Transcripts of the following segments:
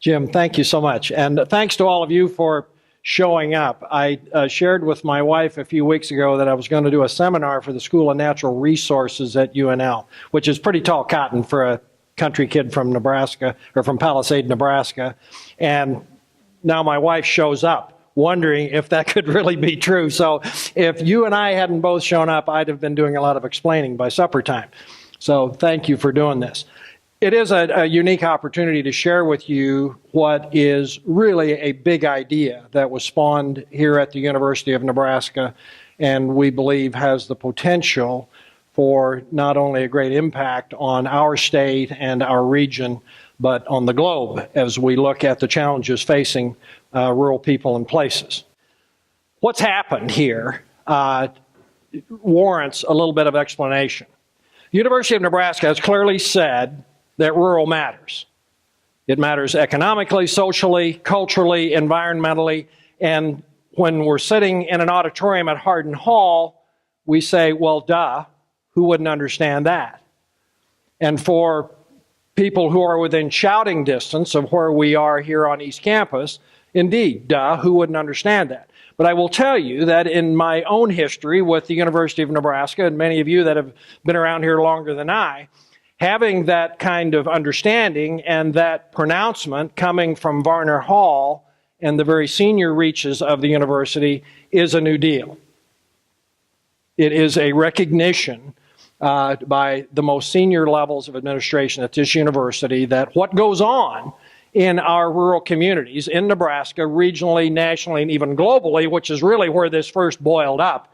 Jim, thank you so much. And thanks to all of you for showing up. I shared with my wife a few weeks ago that I was going to do a seminar for the School of Natural Resources at UNL, which is pretty tall cotton for a country kid from Nebraska, or from Palisade, Nebraska. And now my wife shows up, wondering if that could really be true. So if you and I hadn't both shown up, I'd have been doing a lot of explaining by supper time. So thank you for doing this. It is a unique opportunity to share with you what is really a big idea that was spawned here at the University of Nebraska, and we believe has the potential for not only a great impact on our state and our region, but on the globe as we look at the challenges facing rural people and places. What's happened here warrants a little bit of explanation. The University of Nebraska has clearly said that rural matters. It matters economically, socially, culturally, environmentally, and when we're sitting in an auditorium at Hardin Hall, we say, well, duh, who wouldn't understand that? And for people who are within shouting distance of where we are here on East Campus, indeed, duh, who wouldn't understand that? But I will tell you that in my own history with the University of Nebraska, and many of you that have been around here longer than I, having that kind of understanding and that pronouncement coming from Varner Hall and the very senior reaches of the university is a new deal. It is a recognition by the most senior levels of administration at this university that what goes on in our rural communities in Nebraska, regionally, nationally, and even globally, which is really where this first boiled up,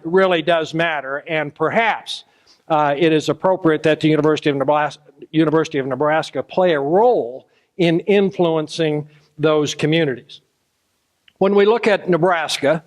really does matter. And perhaps it is appropriate that the University of Nebraska play a role in influencing those communities. When we look at Nebraska,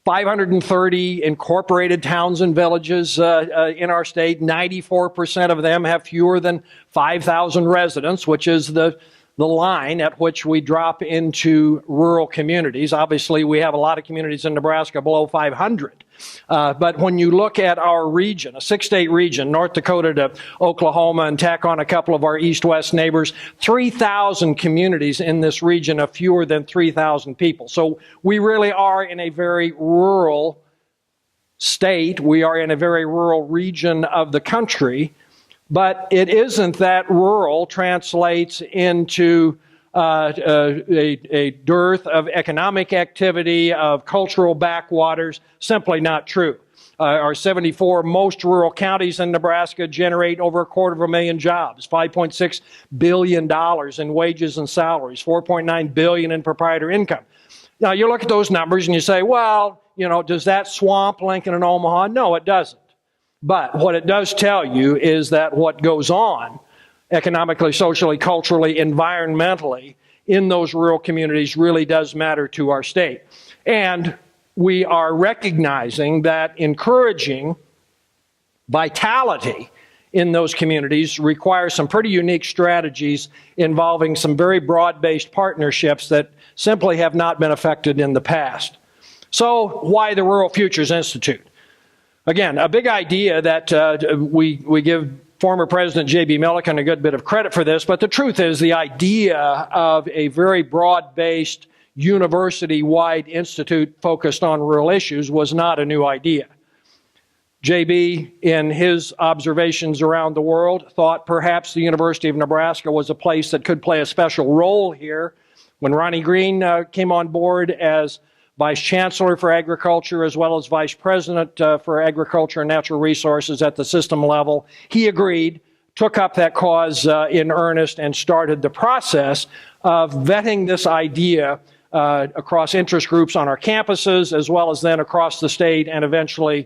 530 incorporated towns and villages in our state, 94% of them have fewer than 5,000 residents, which is the line at which we drop into rural communities. Obviously, we have a lot of communities in Nebraska below 500. But when you look at our region, a 6-state region, North Dakota to Oklahoma, and tack on a couple of our east-west neighbors, 3,000 communities in this region of fewer than 3,000 people. So we really are in a very rural state. We are in a very rural region of the country. But it isn't that rural translates into a dearth of economic activity, of cultural backwaters. Simply not true. Our 74 most rural counties in Nebraska generate over 250,000 jobs, $5.6 billion in wages and salaries, $4.9 billion in proprietor income. Now, you look at those numbers and you say, well, you know, does that swamp Lincoln and Omaha? No, it doesn't. But what it does tell you is that what goes on economically, socially, culturally, environmentally in those rural communities really does matter to our state. And we are recognizing that encouraging vitality in those communities requires some pretty unique strategies involving some very broad-based partnerships that simply have not been effected in the past. So why the Rural Futures Institute? Again, a big idea that we give former President J.B. Milliken a good bit of credit for this, but the truth is the idea of a very broad-based university-wide institute focused on rural issues was not a new idea. J.B., in his observations around the world, thought perhaps the University of Nebraska was a place that could play a special role here. When Ronnie Green came on board as Vice Chancellor for Agriculture, as well as Vice President for Agriculture and Natural Resources at the system level, he agreed, took up that cause in earnest, and started the process of vetting this idea across interest groups on our campuses, as well as then across the state, and eventually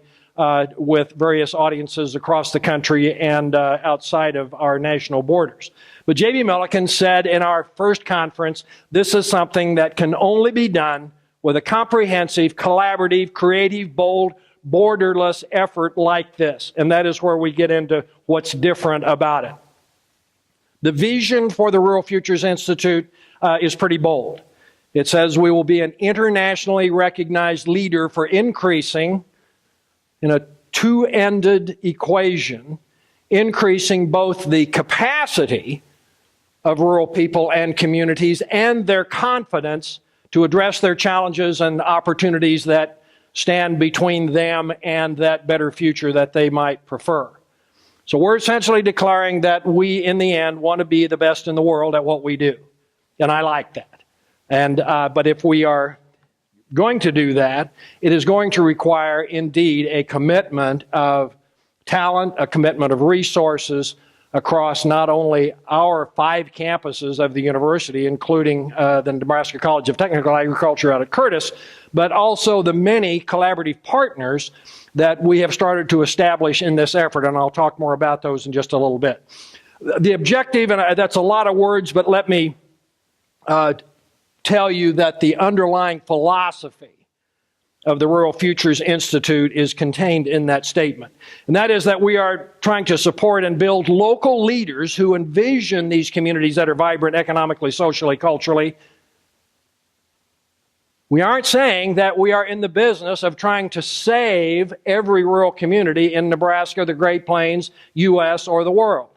with various audiences across the country and outside of our national borders. But J.B. Milliken said in our first conference, this is something that can only be done with a comprehensive, collaborative, creative, bold, borderless effort like this. And that is where we get into what's different about it. The vision for the Rural Futures Institute is pretty bold. It says we will be an internationally recognized leader for increasing, in a two-ended equation, increasing both the capacity of rural people and communities and their confidence to address their challenges and opportunities that stand between them and that better future that they might prefer. So we're essentially declaring that we, in the end, want to be the best in the world at what we do. And I like that. But if we are going to do that, it is going to require, indeed, a commitment of talent, a commitment of resources across not only our 5 campuses of the university, including the Nebraska College of Technical Agriculture out at Curtis, but also the many collaborative partners that we have started to establish in this effort, and I'll talk more about those in just a little bit. The objective, and that's a lot of words, but let me tell you that the underlying philosophy of the Rural Futures Institute is contained in that statement. And that is that we are trying to support and build local leaders who envision these communities that are vibrant economically, socially, culturally. We aren't saying that we are in the business of trying to save every rural community in Nebraska, the Great Plains, U.S., or the world.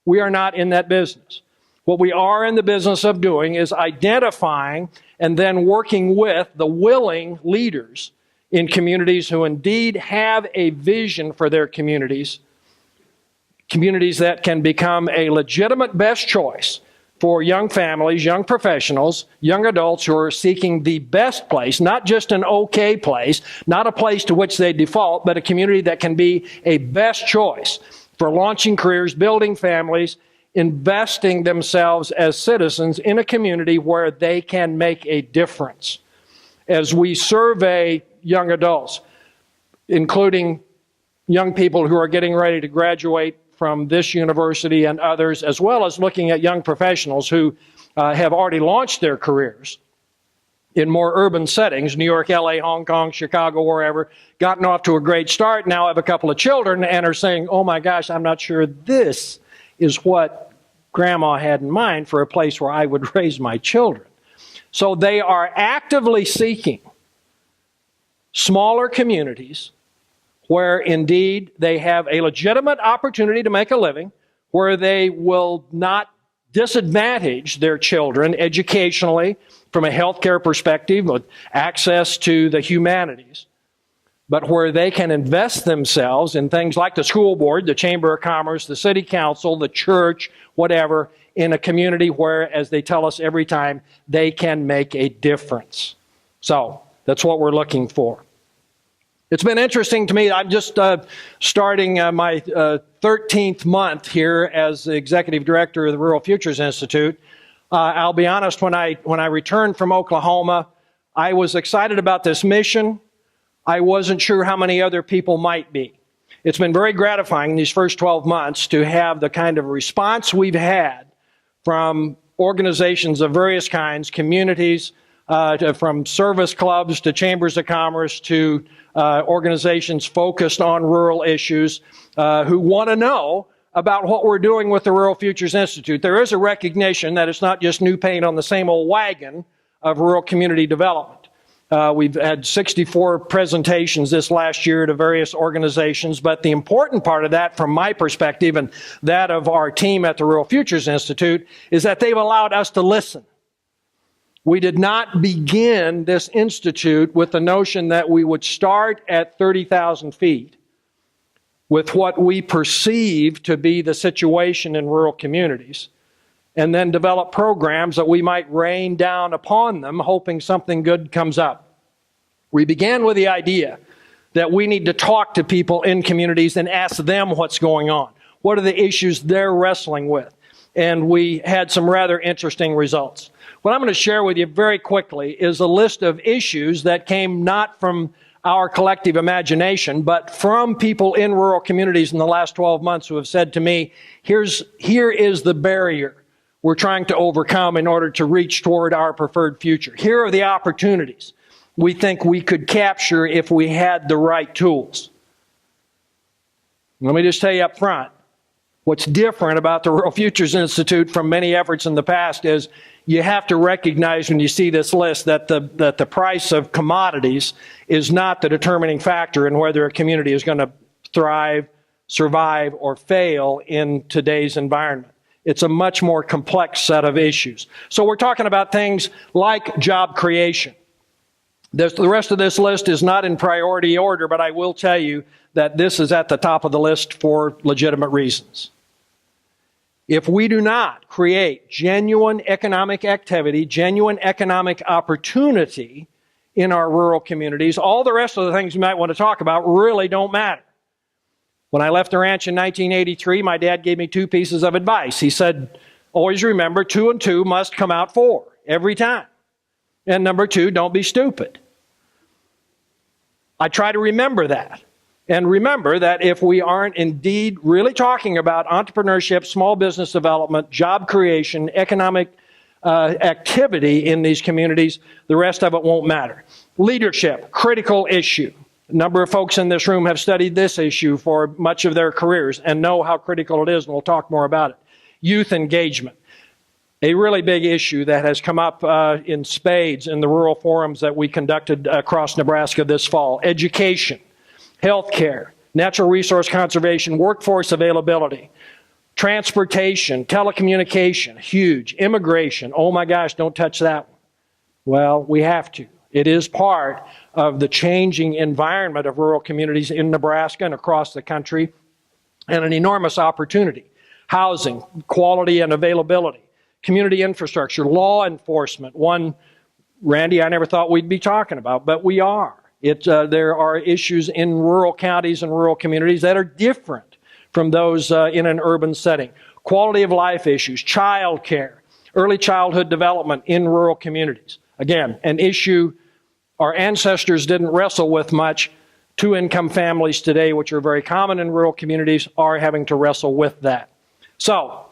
We are not in that business. What we are in the business of doing is identifying and then working with the willing leaders in communities who indeed have a vision for their communities, communities that can become a legitimate best choice for young families, young professionals, young adults who are seeking the best place, not just an okay place, not a place to which they default, but a community that can be a best choice for launching careers, building families, investing themselves as citizens in a community where they can make a difference. As we survey young adults, including young people who are getting ready to graduate from this university and others, as well as looking at young professionals who have already launched their careers in more urban settings, New York, LA, Hong Kong, Chicago, wherever, gotten off to a great start, now have a couple of children and are saying, oh my gosh, I'm not sure this is what Grandma had in mind for a place where I would raise my children. So they are actively seeking smaller communities where indeed they have a legitimate opportunity to make a living, where they will not disadvantage their children educationally from a healthcare perspective with access to the humanities, but where they can invest themselves in things like the school board, the Chamber of Commerce, the city council, the church, whatever, in a community where, as they tell us every time, they can make a difference. So that's what we're looking for. It's been interesting to me. I'm just starting my 13th month here as the executive director of the Rural Futures Institute. I'll be honest, when I returned from Oklahoma, I was excited about this mission. I wasn't sure how many other people might be. It's been very gratifying these first 12 months to have the kind of response we've had from organizations of various kinds, communities, from service clubs to chambers of commerce to organizations focused on rural issues who want to know about what we're doing with the Rural Futures Institute. There is a recognition that it's not just new paint on the same old wagon of rural community development. We've had 64 presentations this last year to various organizations, but the important part of that, from my perspective and that of our team at the Rural Futures Institute, is that they've allowed us to listen. We did not begin this institute with the notion that we would start at 30,000 feet with what we perceive to be the situation in rural communities, and then develop programs that we might rain down upon them, hoping something good comes up. We began with the idea that we need to talk to people in communities and ask them what's going on. What are the issues they're wrestling with? And we had some rather interesting results. What I'm going to share with you very quickly is a list of issues that came not from our collective imagination, but from people in rural communities in the last 12 months who have said to me, here is the barrier we're trying to overcome in order to reach toward our preferred future. Here are the opportunities we think we could capture if we had the right tools. Let me just tell you up front, what's different about the Rural Futures Institute from many efforts in the past is you have to recognize when you see this list that the price of commodities is not the determining factor in whether a community is going to thrive, survive, or fail in today's environment. It's a much more complex set of issues. So we're talking about things like job creation. The rest of this list is not in priority order, but I will tell you that this is at the top of the list for legitimate reasons. If we do not create genuine economic activity, genuine economic opportunity in our rural communities, all the rest of the things you might want to talk about really don't matter. When I left the ranch in 1983, my dad gave me 2 pieces of advice. He said, always remember 2 and 2 must come out 4 every time. And number 2, don't be stupid. I try to remember that. And remember that if we aren't indeed really talking about entrepreneurship, small business development, job creation, economic activity in these communities, the rest of it won't matter. Leadership, critical issue. A number of folks in this room have studied this issue for much of their careers and know how critical it is, and we'll talk more about it. Youth engagement, a really big issue that has come up in spades in the rural forums that we conducted across Nebraska this fall. Education, healthcare, natural resource conservation, workforce availability, transportation, telecommunication, huge. Immigration, oh my gosh, don't touch that one. Well, we have to. It is part of the changing environment of rural communities in Nebraska and across the country, and an enormous opportunity. Housing, quality and availability, community infrastructure, law enforcement, one, Randy, I never thought we'd be talking about, but we are. There are issues in rural counties and rural communities that are different from those in an urban setting. Quality of life issues, child care, early childhood development in rural communities. Again, an issue our ancestors didn't wrestle with much. 2-income families today, which are very common in rural communities, are having to wrestle with that. So,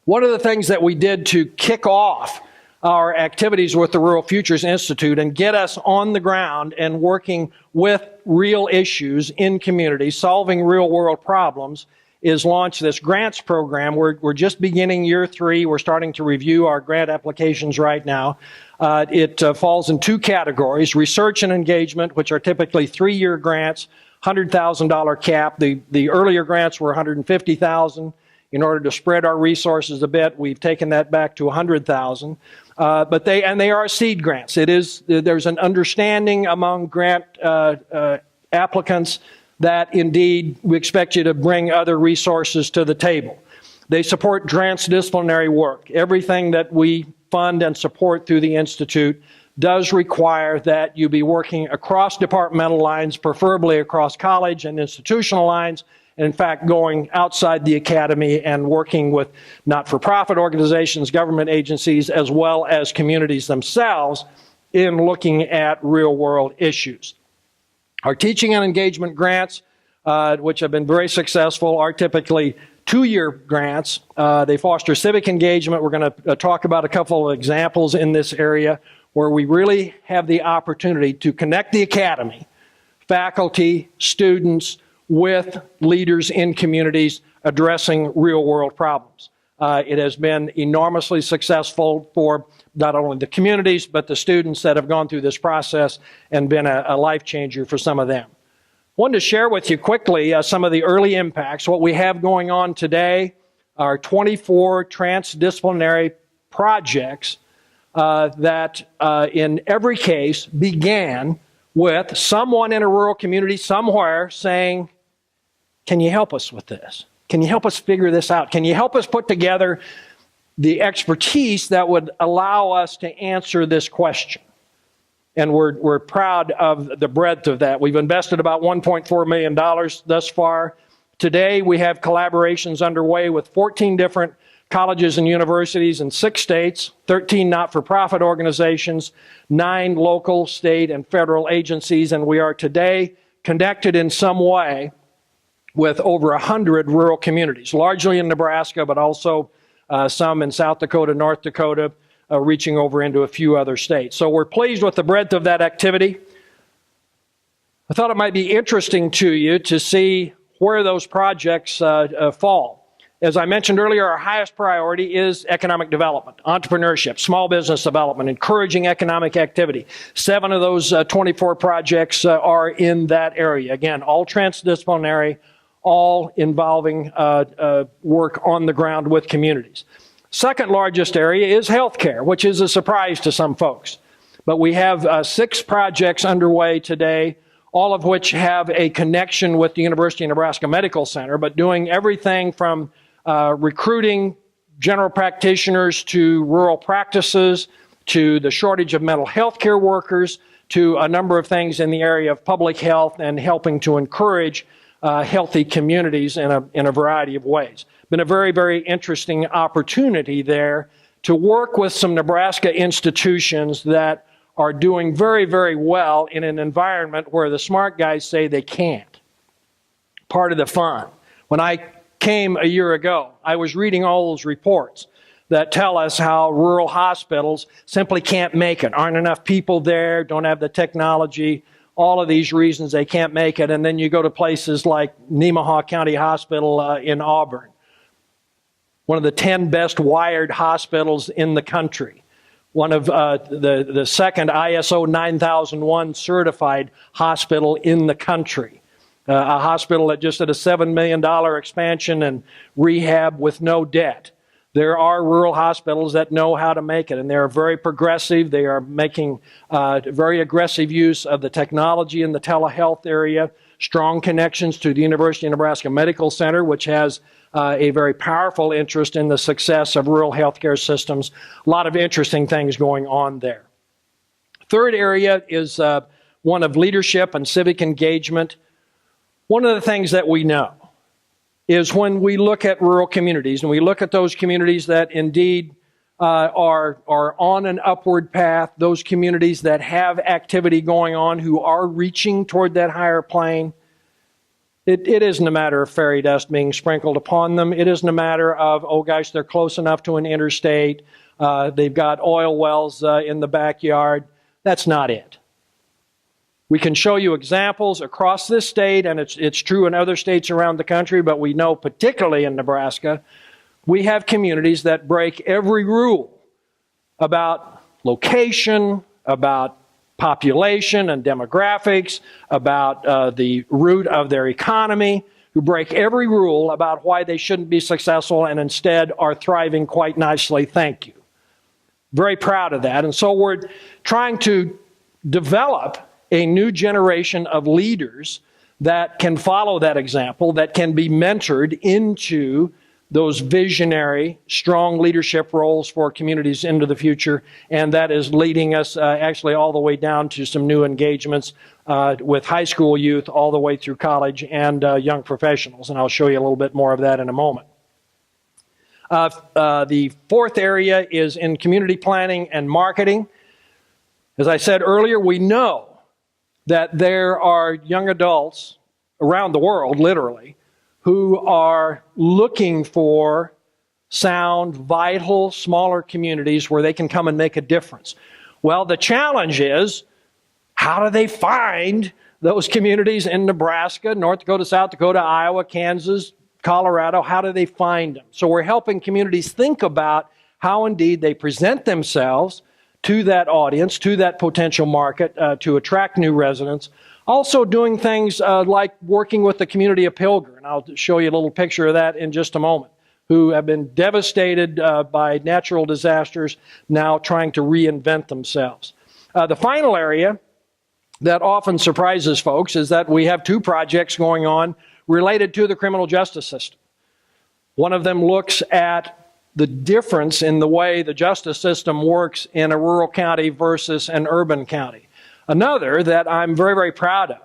one of the things that we did to kick off our activities with the Rural Futures Institute and get us on the ground and working with real issues in communities, solving real-world problems, is launch this grants program. We're just beginning year 3. We're starting to review our grant applications right now. It falls in 2 categories: research and engagement, which are typically 3-year grants, $100,000 cap. The earlier grants were $150,000. In order to spread our resources a bit, we've taken that back to $100,000. But they are seed grants. There's an understanding among grant applicants that indeed we expect you to bring other resources to the table. They support transdisciplinary work. Everything that we fund and support through the Institute does require that you be working across departmental lines, preferably across college and institutional lines, and in fact going outside the academy and working with not-for-profit organizations, government agencies, as well as communities themselves in looking at real-world issues. Our teaching and engagement grants, which have been very successful, are typically 2-year grants. They foster civic engagement. We're going to talk about a couple of examples in this area where we really have the opportunity to connect the academy, faculty, students, with leaders in communities addressing real-world problems. It has been enormously successful for not only the communities, but the students that have gone through this process and been a life changer for some of them. I wanted to share with you quickly some of the early impacts. What we have going on today are 24 transdisciplinary projects that in every case began with someone in a rural community somewhere saying, can you help us with this? Can you help us figure this out? Can you help us put together the expertise that would allow us to answer this question? And we're proud of the breadth of that. We've invested about $1.4 million thus far. Today, we have collaborations underway with 14 different colleges and universities in 6 states, 13 not-for-profit organizations, 9 local, state, and federal agencies, and we are today connected in some way with over 100 rural communities, largely in Nebraska, but also some in South Dakota, North Dakota, reaching over into a few other states. So we're pleased with the breadth of that activity. I thought it might be interesting to you to see where those projects fall. As I mentioned earlier, our highest priority is economic development, entrepreneurship, small business development, encouraging economic activity. 7 of those 24 projects are in that area. Again, all transdisciplinary, all involving work on the ground with communities. Second largest area is healthcare, which is a surprise to some folks. But we have 6 projects underway today, all of which have a connection with the University of Nebraska Medical Center, but doing everything from recruiting general practitioners to rural practices, to the shortage of mental health care workers, to a number of things in the area of public health and helping to encourage healthy communities in a variety of ways. Been a very, very interesting opportunity there to work with some Nebraska institutions that are doing very, very well in an environment where the smart guys say they can't. Part of the fun. When I came a year ago, I was reading all those reports that tell us how rural hospitals simply can't make it. Aren't enough people there, don't have the technology, all of these reasons they can't make it. And then you go to places like Nemaha County Hospital in Auburn, one of the 10 best wired hospitals in the country, one of the second ISO 9001 certified hospital in the country, a hospital that just did a $7 million expansion and rehab with no debt. There are rural hospitals that know how to make it, and they're very progressive. They are making very aggressive use of the technology in the telehealth area, strong connections to the University of Nebraska Medical Center, which has a very powerful interest in the success of rural healthcare systems. A lot of interesting things going on there. Third area is one of leadership and civic engagement. One of the things that we know is when we look at rural communities and we look at those communities that indeed are on an upward path, those communities that have activity going on, who are reaching toward that higher plane, it isn't a matter of fairy dust being sprinkled upon them. It isn't a matter of, oh gosh, they're close enough to an interstate, they've got oil wells in the backyard. That's not it. We can show you examples across this state, and it's true in other states around the country, but we know particularly in Nebraska, we have communities that break every rule about location, about population and demographics, about the root of their economy, who break every rule about why they shouldn't be successful and instead are thriving quite nicely. Thank you. Very proud of that. And so we're trying to develop a new generation of leaders that can follow that example, that can be mentored into those visionary, strong leadership roles for communities into the future. And that is leading us actually all the way down to some new engagements with high school youth all the way through college and young professionals. And I'll show you a little bit more of that in a moment. The fourth area is in community planning and marketing. As I said earlier, we know that there are young adults around the world, literally, who are looking for sound, vital, smaller communities where they can come and make a difference. Well, the challenge is, how do they find those communities in Nebraska, North Dakota, South Dakota, Iowa, Kansas, Colorado? How do they find them? So we're helping communities think about how indeed they present themselves to that audience, to that potential market, to attract new residents. Also doing things like working with the community of Pilgrim, and I'll show you a little picture of that in just a moment, who have been devastated by natural disasters, now trying to reinvent themselves. The final area that often surprises folks is that we have 2 projects going on related to the criminal justice system. One of them looks at the difference in the way the justice system works in a rural county versus an urban county. Another that I'm very, very proud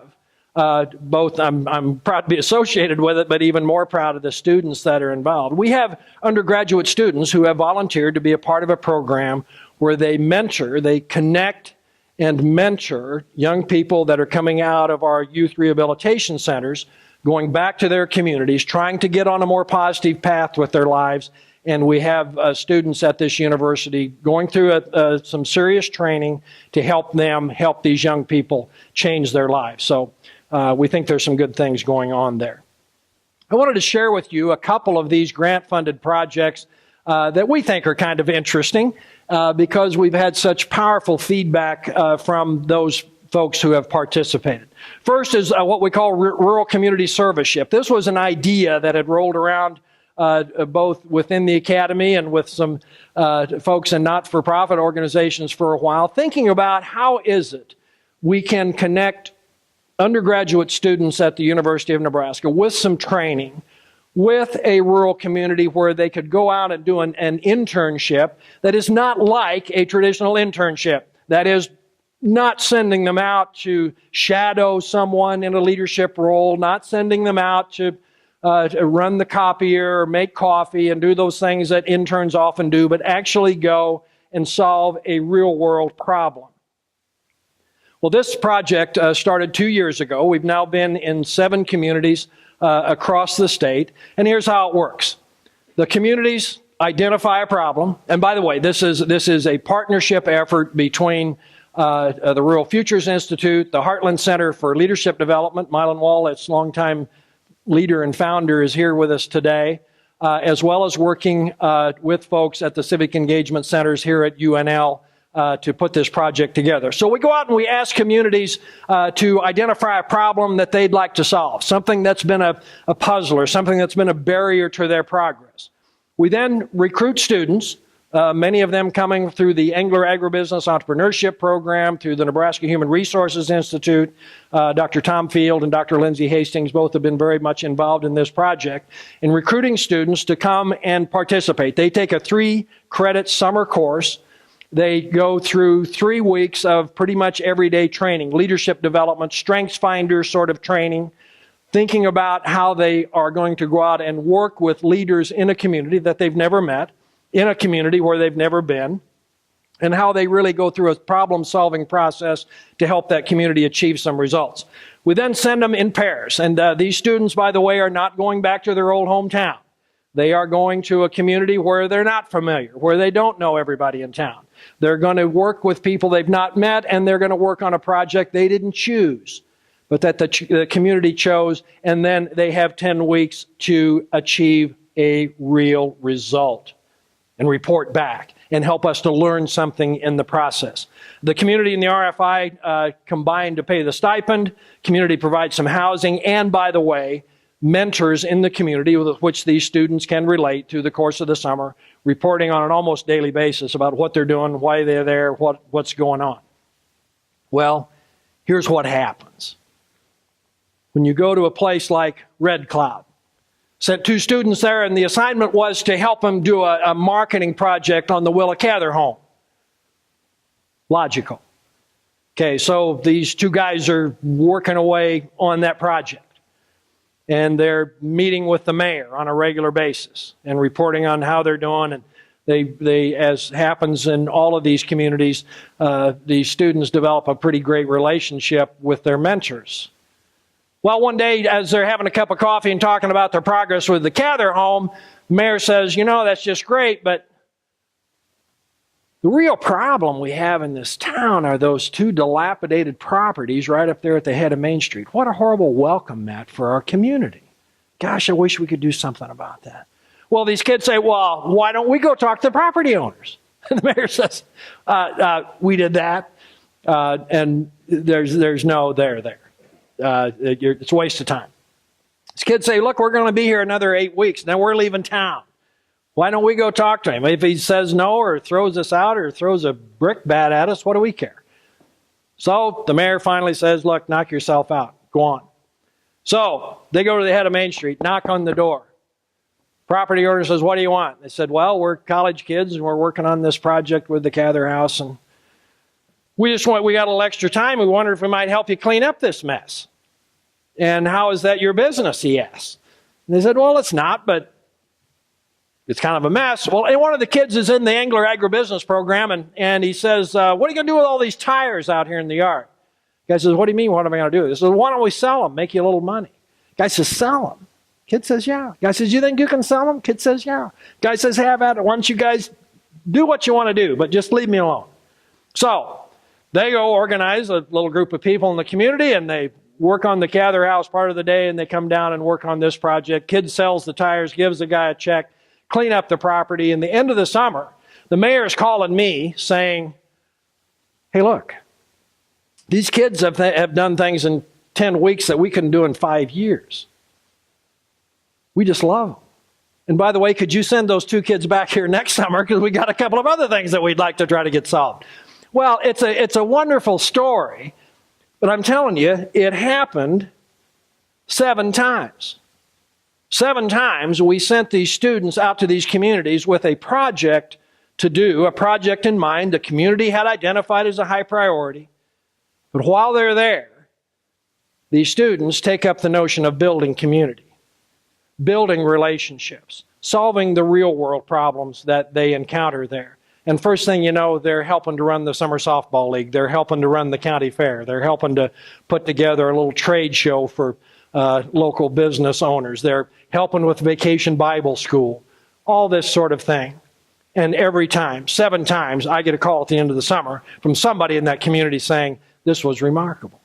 of, both I'm proud to be associated with it, but even more proud of the students that are involved. We have undergraduate students who have volunteered to be a part of a program where they mentor, they connect and mentor young people that are coming out of our youth rehabilitation centers, going back to their communities, trying to get on a more positive path with their lives. And we have students at this university going through some serious training to help them help these young people change their lives. So we think there's some good things going on there. I wanted to share with you a couple of these grant-funded projects that we think are kind of interesting because we've had such powerful feedback from those folks who have participated. First is what we call rural community serviceship. This was an idea that had rolled around both within the academy and with some folks in not-for-profit organizations for a while, thinking about how is it we can connect undergraduate students at the University of Nebraska with some training, with a rural community where they could go out and do an internship that is not like a traditional internship. That is, not sending them out to shadow someone in a leadership role, not sending them out to run the copier or make coffee and do those things that interns often do, but actually go and solve a real-world problem. Well, this project started 2 years ago. We've now been in 7 communities across the state, and here's how it works. The communities identify a problem, and by the way, this is a partnership effort between the Rural Futures Institute, the Heartland Center for Leadership Development. Mylan Wall, its longtime leader and founder, is here with us today, as well as working with folks at the Civic Engagement Centers here at UNL to put this project together. So we go out and we ask communities to identify a problem that they'd like to solve, something that's been a puzzle or something that's been a barrier to their progress. We then recruit students, many of them coming through the Engler Agribusiness Entrepreneurship Program, through the Nebraska Human Resources Institute. Dr. Tom Field and Dr. Lindsay Hastings both have been very much involved in this project in recruiting students to come and participate. They take a 3-credit summer course. They go through 3 weeks of pretty much everyday training, leadership development, strengths finder sort of training, thinking about how they are going to go out and work with leaders in a community that they've never met, in a community where they've never been, and how they really go through a problem-solving process to help that community achieve some results. We then send them in pairs, and these students, by the way, are not going back to their old hometown. They are going to a community where they're not familiar, where they don't know everybody in town. They're going to work with people they've not met, and they're going to work on a project they didn't choose, but that the community chose, and then they have 10 weeks to achieve a real result and report back and help us to learn something in the process. The community and the RFI combine to pay the stipend. Community provides some housing, and by the way, mentors in the community with which these students can relate through the course of the summer, reporting on an almost daily basis about what they're doing, why they're there, what's going on. Well, here's what happens. When you go to a place like Red Cloud, sent 2 students there, and the assignment was to help them do a marketing project on the Willa Cather home. Logical. Okay, so these 2 guys are working away on that project. And they're meeting with the mayor on a regular basis and reporting on how they're doing. And they, as happens in all of these communities, these students develop a pretty great relationship with their mentors. Well, one day, as they're having a cup of coffee and talking about their progress with the Cather home, the mayor says, you know, that's just great, but the real problem we have in this town are those 2 dilapidated properties right up there at the head of Main Street. What a horrible welcome mat for our community. Gosh, I wish we could do something about that. Well, these kids say, well, why don't we go talk to the property owners? And the mayor says, we did that, and there's no there. It's a waste of time. These kids say, look, we're going to be here another 8 weeks. Now we're leaving town. Why don't we go talk to him? If he says no or throws us out or throws a brick bat at us, what do we care? So the mayor finally says, look, knock yourself out. Go on. So they go to the head of Main Street, knock on the door. Property owner says, what do you want? They said, well, we're college kids and we're working on this project with the Cather house, and we got a little extra time. We wonder if we might help you clean up this mess. And how is that your business, he asked. And they said, well, it's not, but it's kind of a mess. Well, and one of the kids is in the Engler Agribusiness Program, and he says, what are you going to do with all these tires out here in the yard? The guy says, what do you mean, what am I going to do? He says, why don't we sell them, make you a little money? The guy says, sell them. Kid says, yeah. The guy says, you think you can sell them? Kid says, yeah. The guy says, have at it. Why don't you guys do what you want to do, but just leave me alone. So they go organize a little group of people in the community, and they work on the Cather house part of the day, and they come down and work on this project. Kid sells the tires, gives the guy a check, clean up the property. In the end of the summer, the mayor's calling me saying, hey, look, These kids have done things in 10 weeks that we couldn't do in 5 years. We just love them. And by the way, could you send those 2 kids back here next summer, because we got a couple of other things that we'd like to try to get solved. Well, it's a wonderful story, but I'm telling you, it happened 7 times. 7 times we sent these students out to these communities with a project to do, a project in mind the community had identified as a high priority. But while they're there, these students take up the notion of building community, building relationships, solving the real world problems that they encounter there. And first thing you know, they're helping to run the summer softball league. They're helping to run the county fair. They're helping to put together a little trade show for local business owners. They're helping with Vacation Bible School, all this sort of thing. And every time, 7 times, I get a call at the end of the summer from somebody in that community saying, this was remarkable.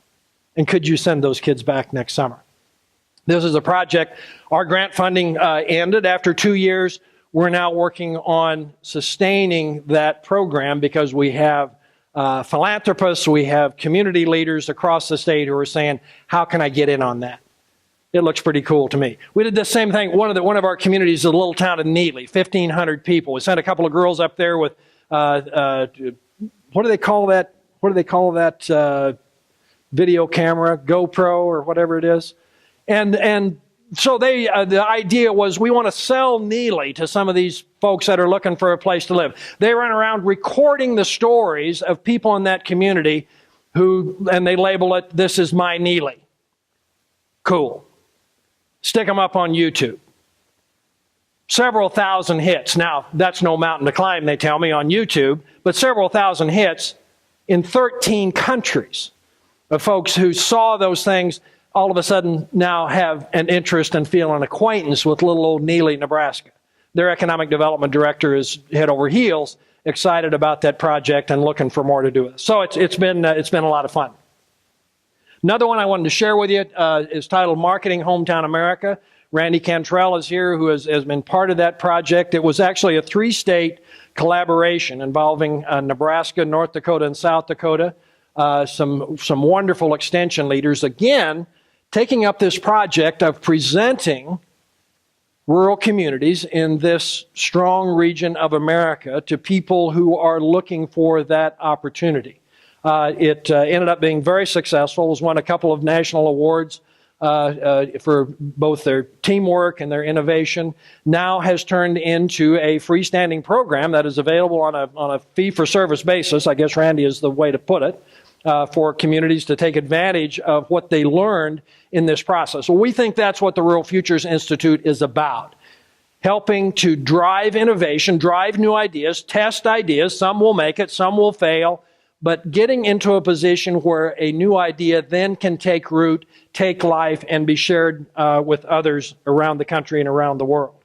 And could you send those kids back next summer? This is a project. Our grant funding ended after 2 years. We're now working on sustaining that program because we have philanthropists, we have community leaders across the state who are saying, how can I get in on that? It looks pretty cool to me. We did the same thing. One of our communities is a little town of Neely, 1,500 people. We sent a couple of girls up there with, what do they call that? What do they call that video camera, GoPro or whatever it is? And so the idea was we want to sell Neely to some of these folks that are looking for a place to live. They run around recording the stories of people in that community and they label it, this is my Neely. Cool. Stick them up on YouTube. Several thousand hits. Now, that's no mountain to climb, they tell me, on YouTube, but several thousand hits in 13 countries of folks who saw those things all of a sudden now have an interest and feel an acquaintance with little old Neely, Nebraska. Their economic development director is head over heels excited about that project and looking for more to do with it. So it's been a lot of fun. Another one I wanted to share with you is titled Marketing Hometown America. Randy Cantrell is here, who has been part of that project. It was actually a 3-state collaboration involving Nebraska, North Dakota, and South Dakota. Some wonderful extension leaders, again, taking up this project of presenting rural communities in this strong region of America to people who are looking for that opportunity. It ended up being very successful. It was won a couple of national awards for both their teamwork and their innovation. Now has turned into a freestanding program that is available on a fee-for-service basis, I guess Randy is the way to put it, for communities to take advantage of what they learned in this process. Well, we think that's what the Rural Futures Institute is about. Helping to drive innovation, drive new ideas, test ideas. Some will make it, some will fail. But getting into a position where a new idea then can take root, take life, and be shared with others around the country and around the world.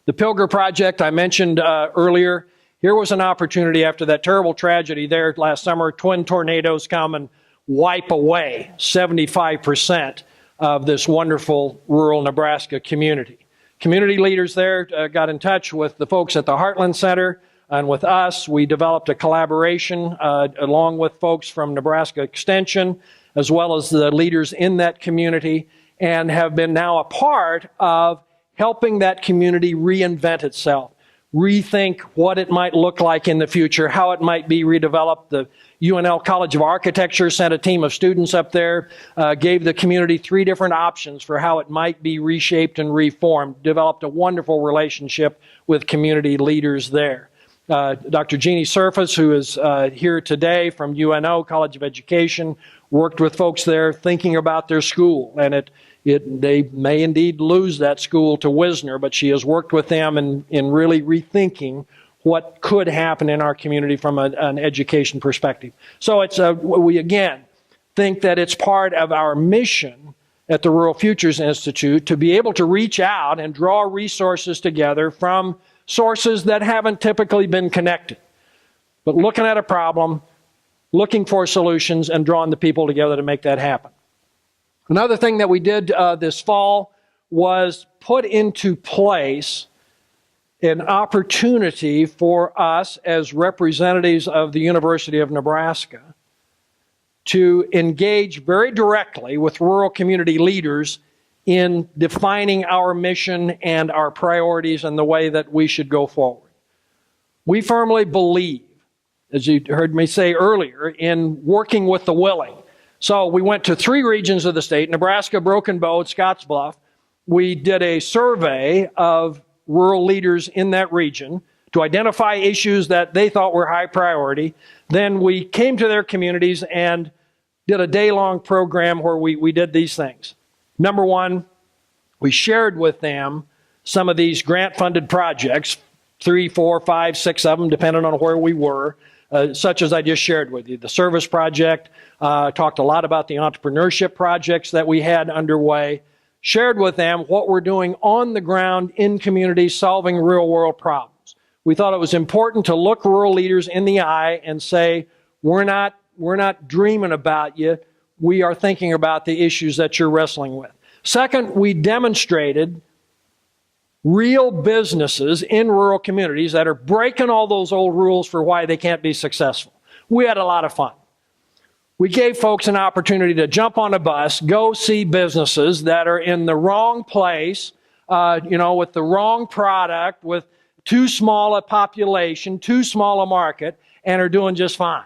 The Pilgrim Project I mentioned earlier, here was an opportunity after that terrible tragedy there last summer. Twin tornadoes come and wipe away 75% of this wonderful rural Nebraska community. Community leaders there got in touch with the folks at the Heartland Center, and with us, we developed a collaboration along with folks from Nebraska Extension, as well as the leaders in that community, and have been now a part of helping that community reinvent itself, rethink what it might look like in the future, how it might be redeveloped. The UNL College of Architecture sent a team of students up there, gave the community 3 different options for how it might be reshaped and reformed, developed a wonderful relationship with community leaders there. Dr. Jeannie Surface, who is here today from UNO College of Education, worked with folks there thinking about their school, and they may indeed lose that school to Wisner, but she has worked with them in really rethinking what could happen in our community from an education perspective. So we again think that it's part of our mission at the Rural Futures Institute to be able to reach out and draw resources together from sources that haven't typically been connected, but looking at a problem, looking for solutions, and drawing the people together to make that happen. Another thing that we did this fall was put into place an opportunity for us as representatives of the University of Nebraska to engage very directly with rural community leaders in defining our mission and our priorities and the way that we should go forward. We firmly believe, as you heard me say earlier, in working with the willing. So we went to 3 regions of the state, Nebraska, Broken Bow, and Scottsbluff. We did a survey of rural leaders in that region to identify issues that they thought were high priority. Then we came to their communities and did a day-long program where we did these things. Number one, we shared with them some of these grant-funded projects, 3, 4, 5, 6 of them, depending on where we were, such as I just shared with you. The service project, talked a lot about the entrepreneurship projects that we had underway, shared with them what we're doing on the ground in communities solving real-world problems. We thought it was important to look rural leaders in the eye and say, we're not dreaming about you. We are thinking about the issues that you're wrestling with. Second, we demonstrated real businesses in rural communities that are breaking all those old rules for why they can't be successful. We had a lot of fun. We gave folks an opportunity to jump on a bus, go see businesses that are in the wrong place, with the wrong product, with too small a population, too small a market, and are doing just fine.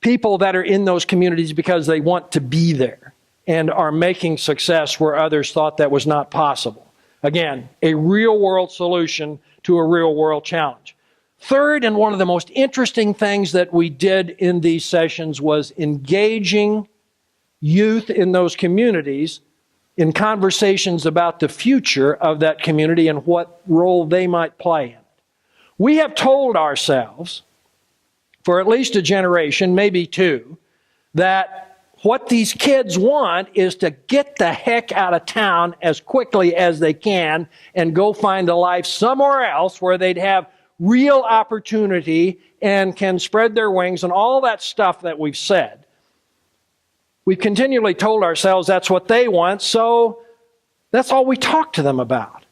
People that are in those communities because they want to be there and are making success where others thought that was not possible. Again, a real-world solution to a real-world challenge. Third, and one of the most interesting things that we did in these sessions was engaging youth in those communities in conversations about the future of that community and what role they might play in it. We have told ourselves for at least a generation, maybe 2, that what these kids want is to get the heck out of town as quickly as they can and go find a life somewhere else where they'd have real opportunity and can spread their wings and all that stuff that we've said. We've continually told ourselves that's what they want, so that's all we talk to them about.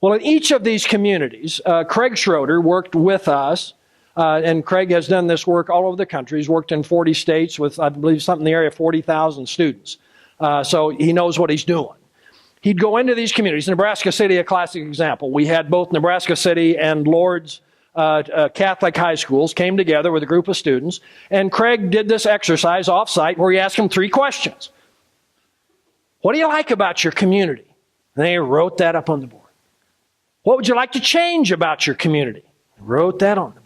Well, in each of these communities, Craig Schroeder worked with us. And Craig has done this work all over the country. He's worked in 40 states with, I believe, something in the area of 40,000 students. So he knows what he's doing. He'd go into these communities. Nebraska City, a classic example. We had both Nebraska City and Lourdes Catholic high schools came together with a group of students. And Craig did this exercise off-site where he asked them 3 questions. What do you like about your community? And they wrote that up on the board. What would you like to change about your community? Wrote that on the board.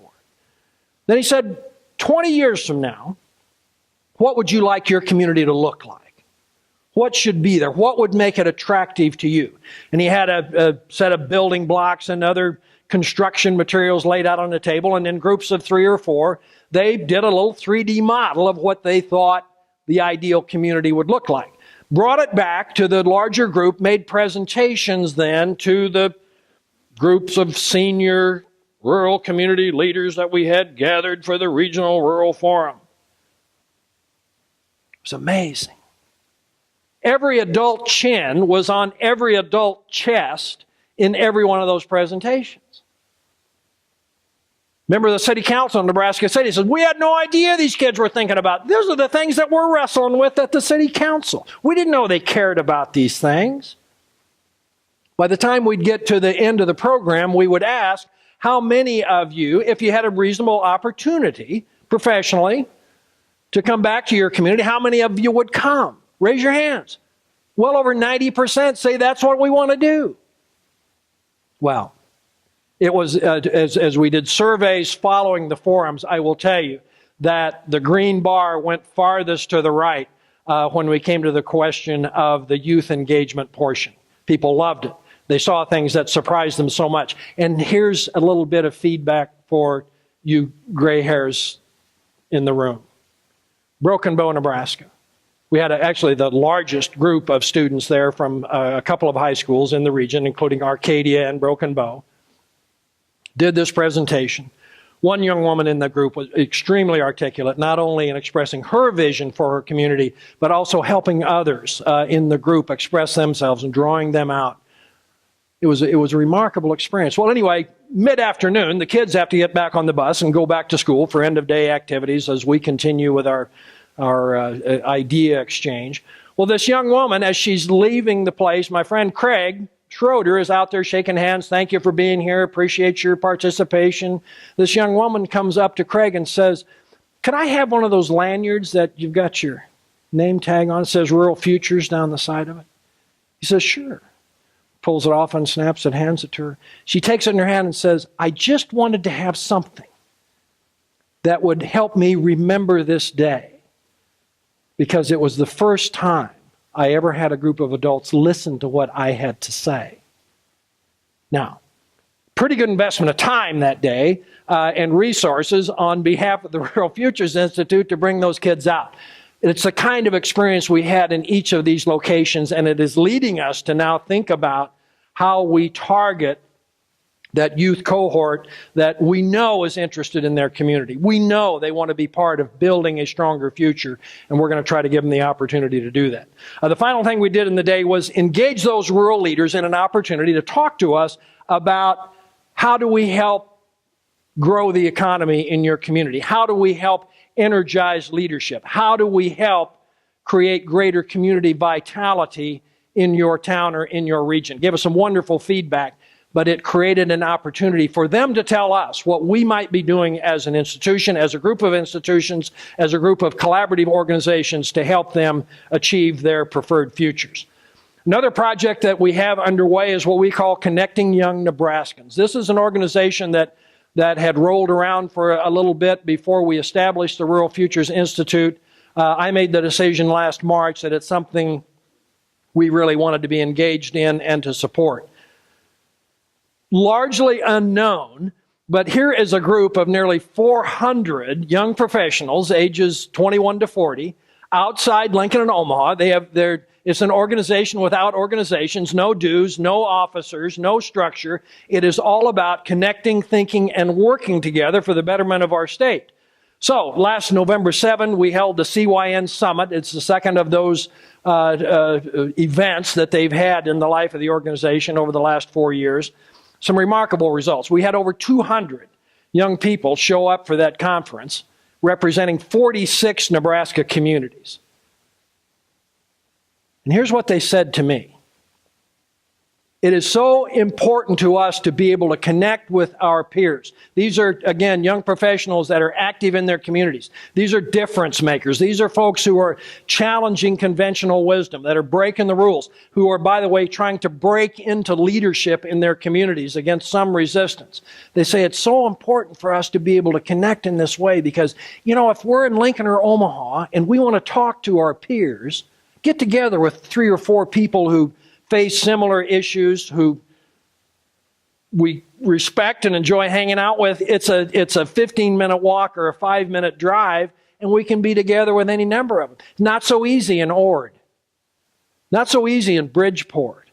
Then he said, 20 years from now, what would you like your community to look like? What should be there? What would make it attractive to you? And he had a set of building blocks and other construction materials laid out on the table, and in groups of 3 or 4, they did a little 3D model of what they thought the ideal community would look like. Brought it back to the larger group, made presentations then to the groups of senior rural community leaders that we had gathered for the Regional Rural Forum. It was amazing. Every adult chin was on every adult chest in every one of those presentations. Remember the city council in Nebraska City said, we had no idea these kids were thinking about. Those are the things that we're wrestling with at the city council. We didn't know they cared about these things. By the time we'd get to the end of the program, we would ask, how many of you, if you had a reasonable opportunity professionally to come back to your community, how many of you would come? Raise your hands. Well over 90% say that's what we want to do. Well, it was, as we did surveys following the forums, I will tell you that the green bar went farthest to the right when we came to the question of the youth engagement portion. People loved it. They saw things that surprised them so much. And here's a little bit of feedback for you gray hairs in the room. Broken Bow, Nebraska. We had actually the largest group of students there from a couple of high schools in the region, including Arcadia and Broken Bow. Did this presentation. One young woman in the group was extremely articulate, not only in expressing her vision for her community, but also helping others in the group express themselves and drawing them out. It was a remarkable experience. Well, anyway, mid-afternoon, the kids have to get back on the bus and go back to school for end-of-day activities as we continue with our idea exchange. Well, this young woman, as she's leaving the place, my friend Craig Schroeder is out there shaking hands. Thank you for being here. Appreciate your participation. This young woman comes up to Craig and says, "Can I have one of those lanyards that you've got your name tag on? It says Rural Futures down the side of it." He says, "Sure." Pulls it off, unsnaps it, hands it to her. She takes it in her hand and says, "I just wanted to have something that would help me remember this day, because it was the first time I ever had a group of adults listen to what I had to say." Now, pretty good investment of time that day and resources on behalf of the Rural Futures Institute to bring those kids out. It's the kind of experience we had in each of these locations, and it is leading us to now think about how we target that youth cohort that we know is interested in their community. We know they want to be part of building a stronger future, and we're going to try to give them the opportunity to do that. The final thing we did in the day was engage those rural leaders in an opportunity to talk to us about how do we help grow the economy in your community? How do we help energize leadership? How do we help create greater community vitality in your town or in your region? Give us some wonderful feedback, but it created an opportunity for them to tell us what we might be doing as an institution, as a group of institutions, as a group of collaborative organizations to help them achieve their preferred futures. Another project that we have underway is what we call Connecting Young Nebraskans. This is an organization that had rolled around for a little bit before we established the Rural Futures Institute. I made the decision last March that it's something we really wanted to be engaged in and to support. Largely unknown, but here is a group of nearly 400 young professionals, ages 21 to 40, outside Lincoln and Omaha. It's an organization without organizations, no dues, no officers, no structure. It is all about connecting, thinking, and working together for the betterment of our state. So last November 7, we held the CYN Summit. It's the second of those events that they've had in the life of the organization over the last 4 years. Some remarkable results. We had over 200 young people show up for that conference, representing 46 Nebraska communities. And here's what they said to me. It is so important to us to be able to connect with our peers. These are, again, young professionals that are active in their communities. These are difference makers. These are folks who are challenging conventional wisdom, that are breaking the rules, who are, by the way, trying to break into leadership in their communities against some resistance. They say it's so important for us to be able to connect in this way because, if we're in Lincoln or Omaha and we want to talk to our peers, get together with 3 or 4 people who face similar issues, who we respect and enjoy hanging out with. It's a 15-minute walk or a 5-minute drive, and we can be together with any number of them. Not so easy in Ord. Not so easy in Bridgeport.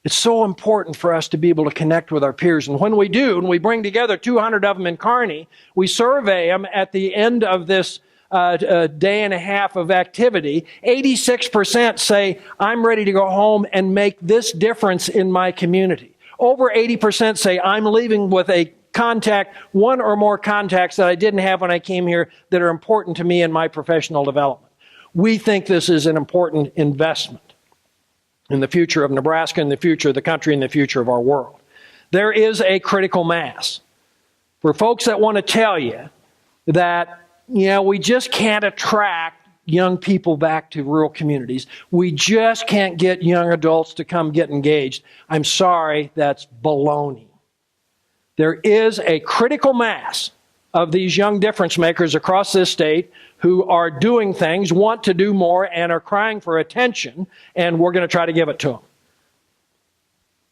It's so important for us to be able to connect with our peers. And when we do, and we bring together 200 of them in Kearney, we survey them at the end of this a day and a half of activity. 86% say, I'm ready to go home and make this difference in my community. Over 80% say, I'm leaving with a contact, 1 or more contacts that I didn't have when I came here that are important to me in my professional development. We think this is an important investment in the future of Nebraska, in the future of the country, in the future of our world. There is a critical mass for folks that want to tell you that we just can't attract young people back to rural communities. We just can't get young adults to come get engaged. I'm sorry, that's baloney. There is a critical mass of these young difference makers across this state who are doing things, want to do more, and are crying for attention, and we're going to try to give it to them.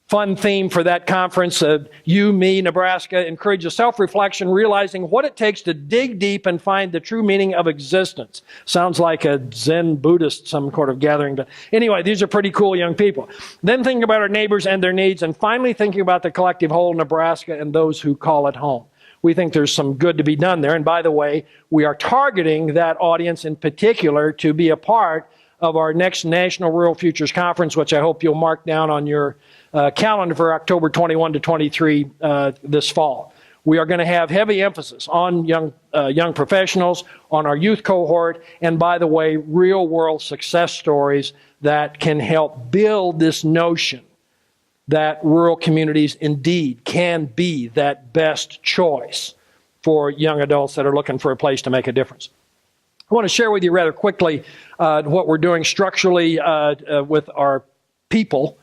Fun theme for that conference, you, me, Nebraska, encourage a self-reflection, realizing what it takes to dig deep and find the true meaning of existence. Sounds like a Zen Buddhist, some sort of gathering. But anyway, these are pretty cool young people. Then thinking about our neighbors and their needs, and finally thinking about the collective whole, Nebraska, and those who call it home. We think there's some good to be done there. And by the way, we are targeting that audience in particular to be a part of our next National Rural Futures Conference, which I hope you'll mark down on your calendar for October 21 to 23 this fall. We are going to have heavy emphasis on young professionals, on our youth cohort, and by the way, real-world success stories that can help build this notion that rural communities indeed can be that best choice for young adults that are looking for a place to make a difference. I want to share with you rather quickly what we're doing structurally with our people.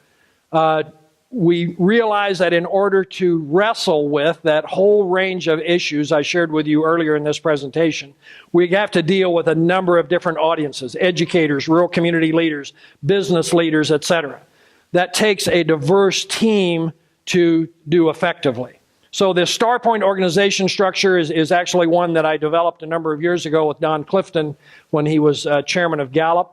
We realize that in order to wrestle with that whole range of issues I shared with you earlier in this presentation, we have to deal with a number of different audiences, educators, rural community leaders, business leaders, etc. That takes a diverse team to do effectively. So this Starpoint organization structure is actually one that I developed a number of years ago with Don Clifton when he was chairman of Gallup.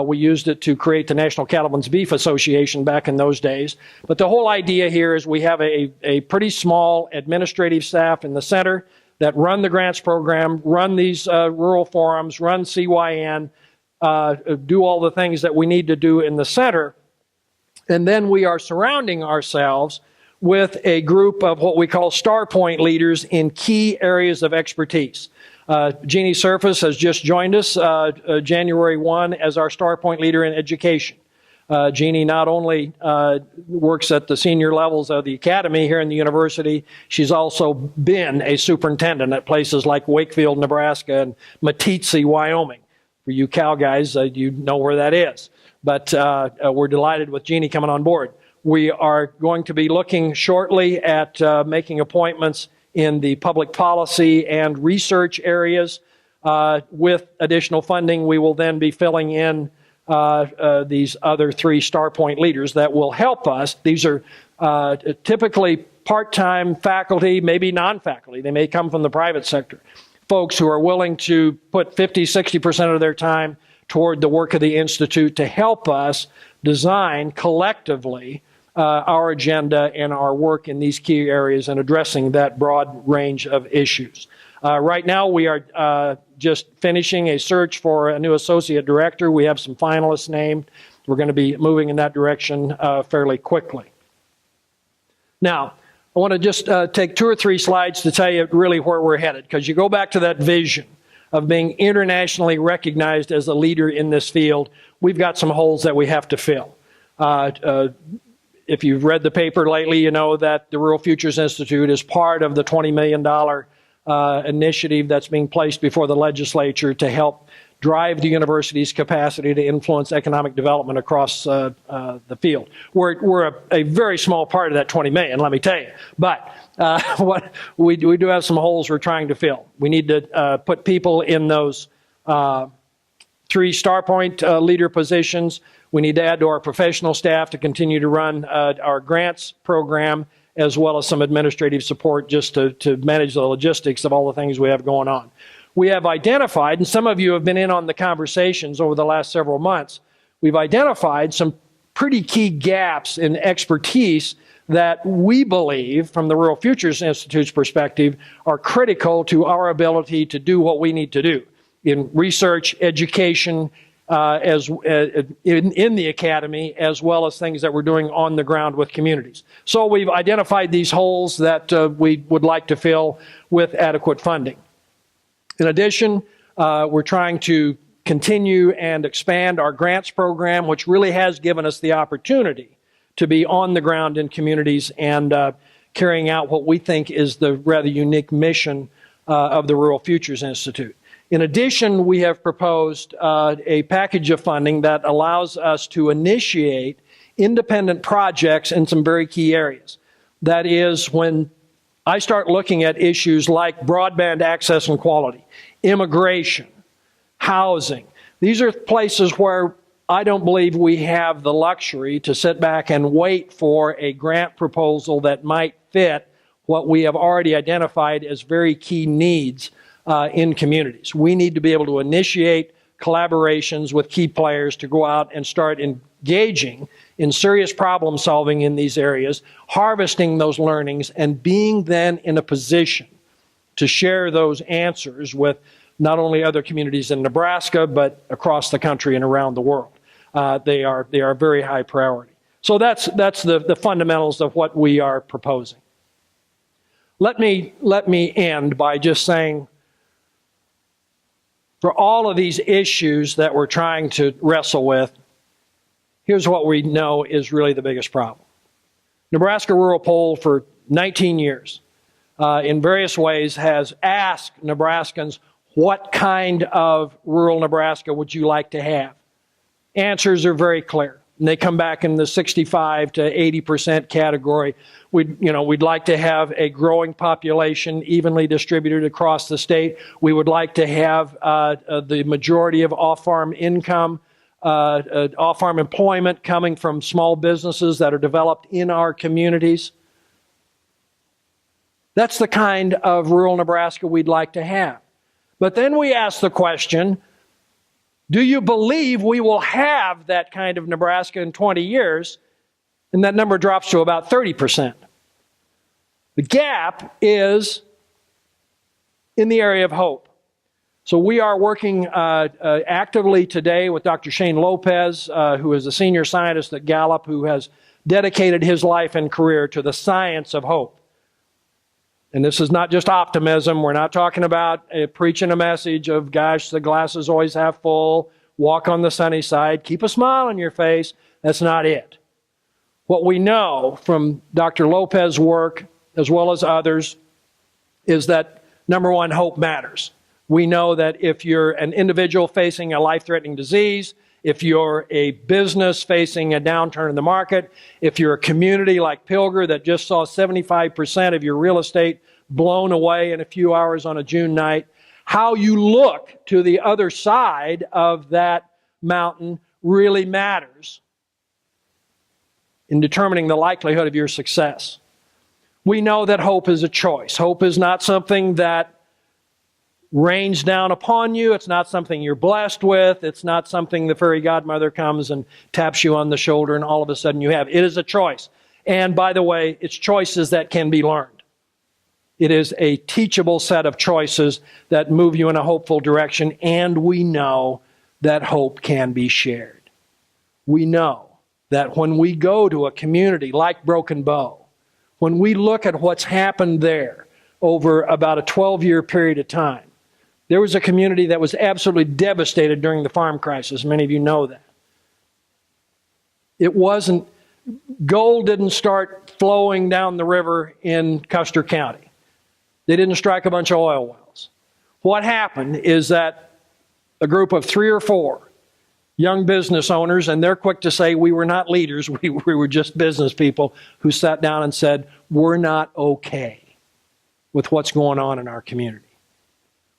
We used it to create the National Cattlemen's Beef Association back in those days. But the whole idea here is we have a pretty small administrative staff in the center that run the grants program, run these rural forums, run CYN, do all the things that we need to do in the center. And then we are surrounding ourselves with a group of what we call Starpoint leaders in key areas of expertise. Jeannie Surface has just joined us January 1 as our Starpoint leader in education. Jeannie not only works at the senior levels of the academy here in the university, she's also been a superintendent at places like Wakefield, Nebraska, and Meeteetse, Wyoming. For you cow guys, you know where that is. But we're delighted with Jeannie coming on board. We are going to be looking shortly at making appointments in the public policy and research areas. With additional funding, we will then be filling in these other three Starpoint leaders that will help us. These are typically part-time faculty, maybe non-faculty. They may come from the private sector. Folks who are willing to put 50-60% of their time toward the work of the Institute to help us design collectively our agenda and our work in these key areas and addressing that broad range of issues. Right now, we are just finishing a search for a new associate director. We have some finalists named. We're going to be moving in that direction fairly quickly. Now, I want to just take 2 or 3 slides to tell you really where we're headed, because you go back to that vision of being internationally recognized as a leader in this field. We've got some holes that we have to fill. If you've read the paper lately, you know that the Rural Futures Institute is part of the $20 million initiative that's being placed before the legislature to help drive the university's capacity to influence economic development across the field. We're a very small part of that 20 million, let me tell you. But we do have some holes we're trying to fill. We need to put people in those 3 Starpoint leader positions. We need to add to our professional staff to continue to run our grants program, as well as some administrative support just to manage the logistics of all the things we have going on. We have identified, and some of you have been in on the conversations over the last several months, we've identified some pretty key gaps in expertise that we believe, from the Rural Futures Institute's perspective, are critical to our ability to do what we need to do in research, education, in the academy, as well as things that we're doing on the ground with communities. So we've identified these holes that we would like to fill with adequate funding. In addition, we're trying to continue and expand our grants program, which really has given us the opportunity to be on the ground in communities and carrying out what we think is the rather unique mission of the Rural Futures Institute. In addition, we have proposed a package of funding that allows us to initiate independent projects in some very key areas. That is, when I start looking at issues like broadband access and quality, immigration, housing, these are places where I don't believe we have the luxury to sit back and wait for a grant proposal that might fit what we have already identified as very key needs in communities. We need to be able to initiate collaborations with key players to go out and start engaging in serious problem solving in these areas, harvesting those learnings, and being then in a position to share those answers with not only other communities in Nebraska, but across the country and around the world. They are very high priority. So that's the fundamentals of what we are proposing. Let me end by just saying, for all of these issues that we're trying to wrestle with, here's what we know is really the biggest problem. Nebraska Rural Poll for 19 years, in various ways, has asked Nebraskans, what kind of rural Nebraska would you like to have? Answers are very clear. And they come back in the 65 to 80% category. We'd like to have a growing population evenly distributed across the state. We would like to have the majority of off-farm income, off-farm employment coming from small businesses that are developed in our communities. That's the kind of rural Nebraska we'd like to have. But then we ask the question, do you believe we will have that kind of Nebraska in 20 years? And that number drops to about 30%. The gap is in the area of hope. So we are working actively today with Dr. Shane Lopez, who is a senior scientist at Gallup, who has dedicated his life and career to the science of hope. And this is not just optimism. We're not talking about preaching a message of, gosh, the glass is always half full, walk on the sunny side, keep a smile on your face. That's not it. What we know from Dr. Lopez's work, as well as others, is that, number one, hope matters. We know that if you're an individual facing a life-threatening disease, if you're a business facing a downturn in the market, if you're a community like Pilgrim that just saw 75% of your real estate blown away in a few hours on a June night, how you look to the other side of that mountain really matters in determining the likelihood of your success. We know that hope is a choice. Hope is not something that rains down upon you. It's not something you're blessed with. It's not something the fairy godmother comes and taps you on the shoulder and all of a sudden you have. It is a choice. And by the way, it's choices that can be learned. It is a teachable set of choices that move you in a hopeful direction, and we know that hope can be shared. We know that when we go to a community like Broken Bow, when we look at what's happened there over about a 12-year period of time, there was a community that was absolutely devastated during the farm crisis. Many of you know that. It wasn't, gold didn't start flowing down the river in Custer County. They didn't strike a bunch of oil wells. What happened is that a group of 3 or 4 young business owners, and they're quick to say we were not leaders, we were just business people, who sat down and said, we're not okay with what's going on in our community.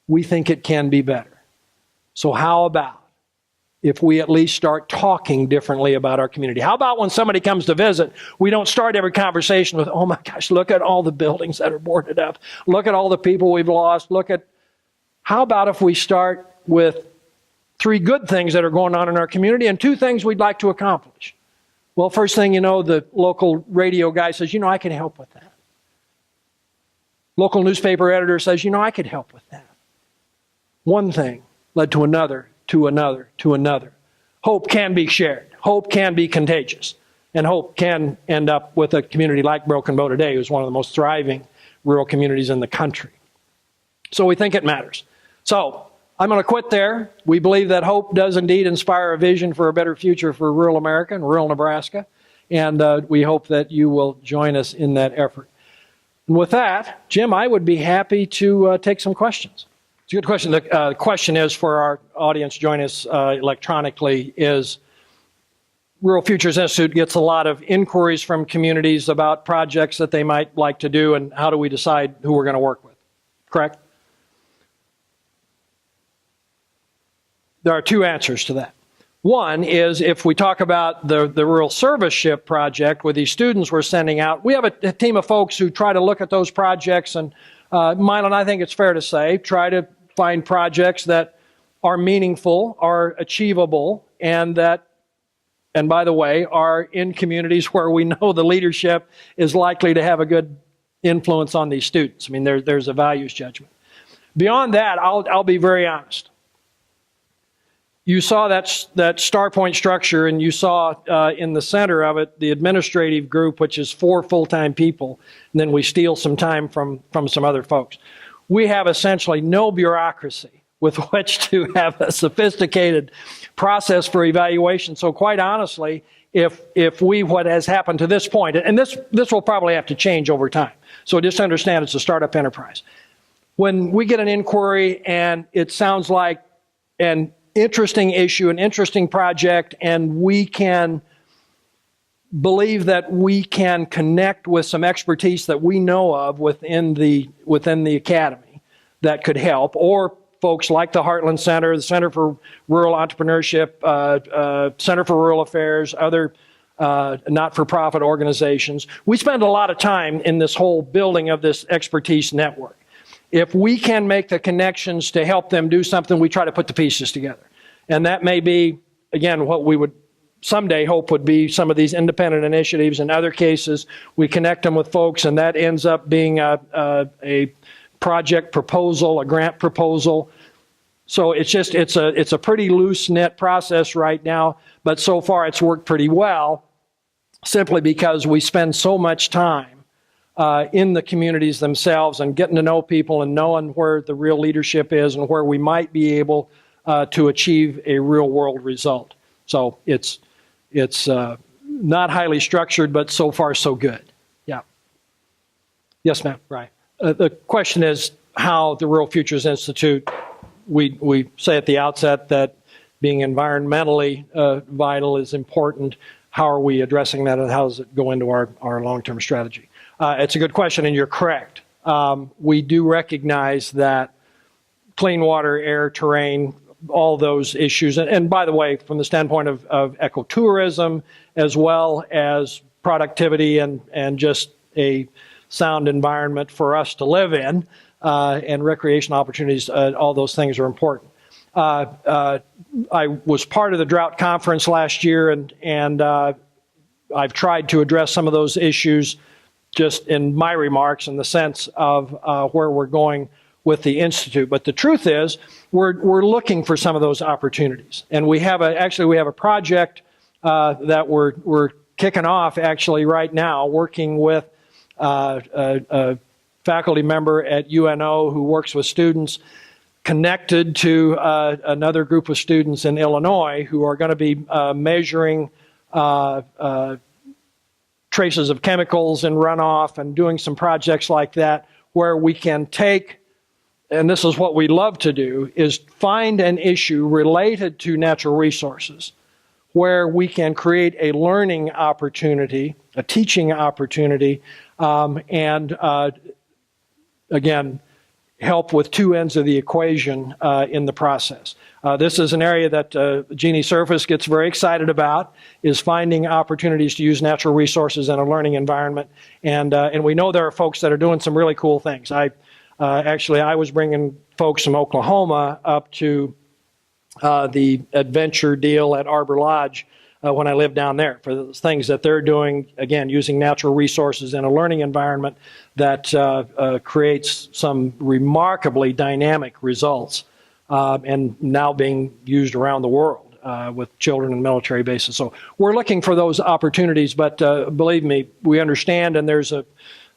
We think it can be better. So how about if we at least start talking differently about our community? How about when somebody comes to visit, we don't start every conversation with, oh my gosh, look at all the buildings that are boarded up. Look at all the people we've lost. How about if we start with 3 good things that are going on in our community and 2 things we'd like to accomplish? Well, first thing you know, the local radio guy says, I can help with that. Local newspaper editor says, I could help with that. One thing led to another, to another, to another. Hope can be shared. Hope can be contagious. And hope can end up with a community like Broken Bow today, who's one of the most thriving rural communities in the country. So we think it matters. So I'm going to quit there. We believe that hope does indeed inspire a vision for a better future for rural America and rural Nebraska. And we hope that you will join us in that effort. And with that, Jim, I would be happy to take some questions. It's a good question. The question is, for our audience join us electronically, is Rural Futures Institute gets a lot of inquiries from communities about projects that they might like to do, and how do we decide who we're going to work with, correct? There are 2 answers to that. One is, if we talk about the Rural Service Ship project with these students we're sending out, we have a team of folks who try to look at those projects, and Milo, I think it's fair to say, try to find projects that are meaningful, are achievable, and by the way, are in communities where we know the leadership is likely to have a good influence on these students. I mean, there's a values judgment. Beyond that, I'll be very honest. You saw that Starpoint structure, and you saw in the center of it the administrative group, which is 4 full-time people, and then we steal some time from some other folks. We have essentially no bureaucracy with which to have a sophisticated process for evaluation. So quite honestly, if what has happened to this point, and this will probably have to change over time. So just understand it's a startup enterprise. When we get an inquiry and it sounds like an interesting issue, an interesting project, and we can believe that we can connect with some expertise that we know of within the academy that could help, or folks like the Heartland Center, the Center for Rural Entrepreneurship, Center for Rural Affairs, other not-for-profit organizations. We spend a lot of time in this whole building of this expertise network. If we can make the connections to help them do something, we try to put the pieces together. And that may be, again, what we would someday hope would be some of these independent initiatives. In other cases, we connect them with folks, and that ends up being a project proposal, a grant proposal. So it's a pretty loose-knit process right now, but so far it's worked pretty well, simply because we spend so much time in the communities themselves and getting to know people and knowing where the real leadership is and where we might be able to achieve a real-world result. So it's not highly structured, but so far so good. Yeah. Yes, ma'am. Right. The question is how the Rural Futures Institute, we say at the outset that being environmentally vital is important. How are we addressing that, and how does it go into our long-term strategy? It's a good question, and you're correct. We do recognize that clean water, air, terrain, all those issues, and by the way, from the standpoint of ecotourism, as well as productivity and just a sound environment for us to live in, and recreation opportunities, all those things are important. I was part of the drought conference last year, and I've tried to address some of those issues just in my remarks in the sense of where we're going with the Institute. But the truth is, we're looking for some of those opportunities. And we have a project that we're kicking off actually right now, working with a faculty member at UNO who works with students, connected to another group of students in Illinois who are going to be measuring traces of chemicals in runoff and doing some projects like that, where we can take, and this is what we love to do, is find an issue related to natural resources where we can create a learning opportunity, a teaching opportunity, and again, help with two ends of the equation in the process. This is an area that Jeannie Surface gets very excited about, is finding opportunities to use natural resources in a learning environment. And we know there are folks that are doing some really cool things. I was bringing folks from Oklahoma up to the adventure deal at Arbor Lodge when I lived down there, for the things that they're doing, again, using natural resources in a learning environment that creates some remarkably dynamic results, and now being used around the world with children in military bases. So we're looking for those opportunities, but believe me, we understand, and there's a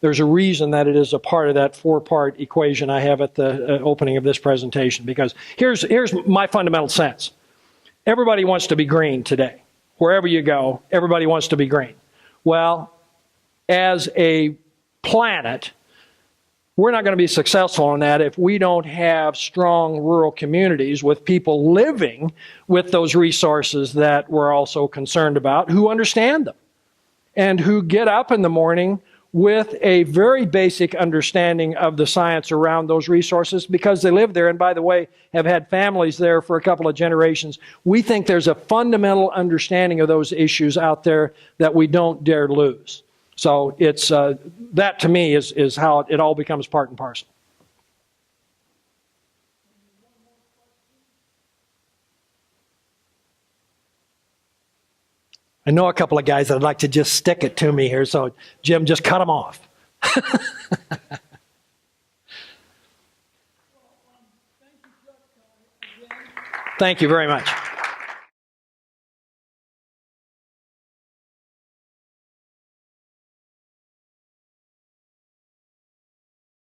reason that it is a part of that 4-part equation I have at the opening of this presentation, because here's my fundamental sense. Everybody wants to be green today. Wherever you go, everybody wants to be green. Well, as a planet, we're not going to be successful in that if we don't have strong rural communities with people living with those resources that we're also concerned about, who understand them and who get up in the morning with a very basic understanding of the science around those resources because they live there and, by the way, have had families there for a couple of generations. We think there's a fundamental understanding of those issues out there that we don't dare lose. So it's that, to me, is how it all becomes part and parcel. I know a couple of guys that would like to just stick it to me here, so Jim, just cut them off. Thank you very much.